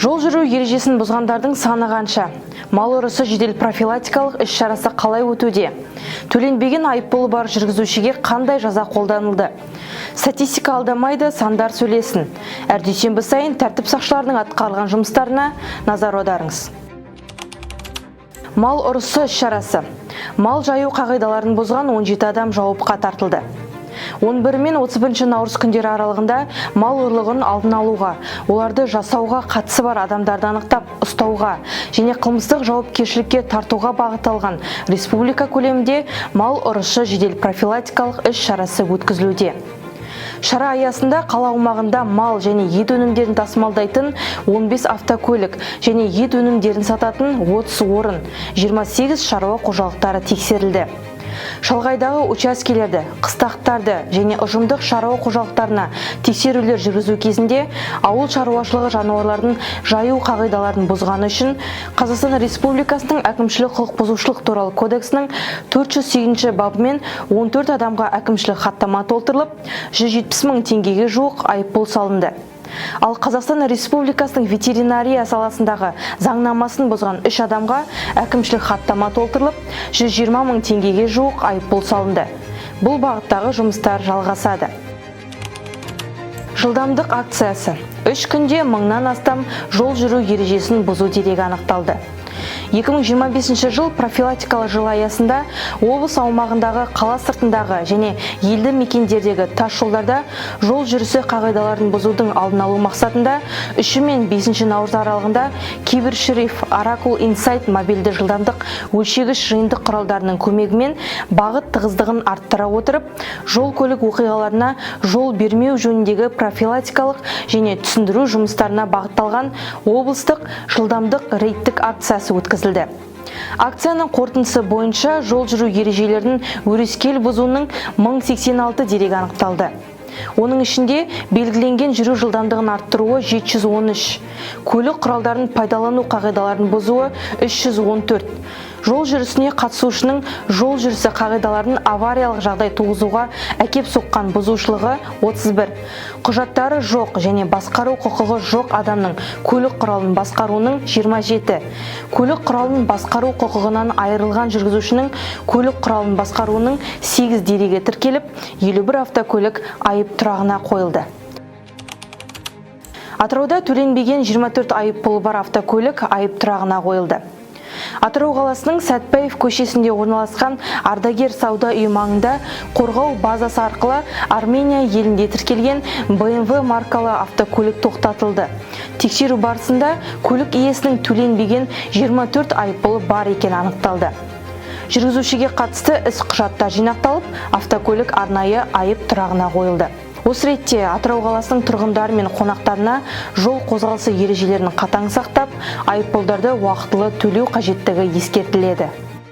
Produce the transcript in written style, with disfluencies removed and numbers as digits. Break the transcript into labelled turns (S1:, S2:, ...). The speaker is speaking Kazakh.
S1: Жол жүру ережесін бұзғандардың саны қанша? Мал ұрысы жедел профилактикалық іс-шарасы қалай өтуде? Төленбеген айыппұлы бар жүргізушіге қандай жаза қолданылды? Статистика алдамайды, сандар сөйлесін. Әр дүйсенбі сайын тәртіп сақшыларының атқарылған жұмыстарына назар аударыңыз. Мал ұрысы іс-шарасы. Мал жаю қағидаларын бұзған 17 адам жауапқа тартылды. 11 мен 31 наурыз күндері аралығында мал ұрлығын алдын алуға, оларды жасауға қатысы бар адамдарды анықтап ұстауға және қылмыстық жауапкершілікке тартуға бағытталған республика көлемінде мал ұрысы жедел профилактикалық іс-шарасы өткізілуде. Шара аясында қала аумағында мал және ет өнімдерін тасымалдайтын 15 автокөлік және ет өнімдерін сататын 30 орын, 28 шаруа қожалықтары тексерілді. Шалғайдағы учаскелерді, қыстақтарды және ұжымдық шаруа қожалықтарына тексерулер жүргізу кезінде ауыл шаруашылығы жануарларын жаю қағидаларын бұзғаны үшін Қазақстан Республикасының әкімшілік құқық бұзушылық туралы кодексінің 408 бабымен 14 адамға әкімшілік хаттама толтырылып, 170 мың теңгеге жуық айыппұл салынды. Ал Қазақстан Республикасының ветеринария саласындағы заңнамасын бұзған 3 адамға әкімшілік хаттама толтырылып, 120 мың теңгеге жуық айыппұл салынды. Бұл бағыттағы жұмыстар жалғасады. Жылдамдық акциясы. 3 күнде 1000-нан астам жол жүру ережесін бұзу дерегі анықталды. 2025 жыл профилактикалық жыл аясында облыс аумағындағы қала сыртындағы және елді мекендердегі тас жолдарда жол жүрісі қағидаларын бұзудың алдын алу мақсатында 3 мен 5 наурыз аралығында Кибершериф Oracle Insight мобильді жылдамдық өлшегіш жиынтық құралдарының көмегімен бағыт тығыздығын арттыра отырып, жол көлік оқиғаларына жол бермеу жөніндегі профилактикалық және түсіндіру жұмыстарына бағытталған облыстық жылдамдық рейдтік акциясы өткізілді. Акцияның қорытындысы бойынша жол жүру ережелерінің өрескел бұзуының 1086 дерегі анықталды. Оның ішінде белгіленген жүру жылдамдығын арттыруы 713, көлік құралдарын пайдалану қағидаларын бұзуы 314, жол жүрісіне қатысушының жол жүрісі қағидаларын авариялық жағдай туғызуға әкеп соққан бұзушылығы 31, құжаттары жоқ және басқару құқығы жоқ адамның көлік құралын басқаруының 27, көлік құралын басқару құқығынан айырылған жүргізушінің көлік құралын басқаруының 8 дерегі тіркеліп, 51 автокөлік айып тұрағына қойылды. Атырауда төленбеген 24 айыппұлы бар автокөлік айып тұрағына қойылды. Атырау қаласының Сәтпаев көшесінде орналасқан Ардагер сауда үйі маңында қорғау базасы арқылы Армения елінде тіркелген BMW маркалы автокөлік тоқтатылды. Тексеру барысында көлік иесінің төленбеген 24 айыппұлы бар екені анықталды. Жүргізушіге қатысты іс құжаттар жинақталып, автокөлік арнайы айып тұрағына қойылды. Осы ретте Атырау қаласының тұрғындары мен қонақтарына жол қозғалысы ережелерін қатаң сақтап, айыппұлдарды уақытылы төлеу қажеттігі ескертіледі.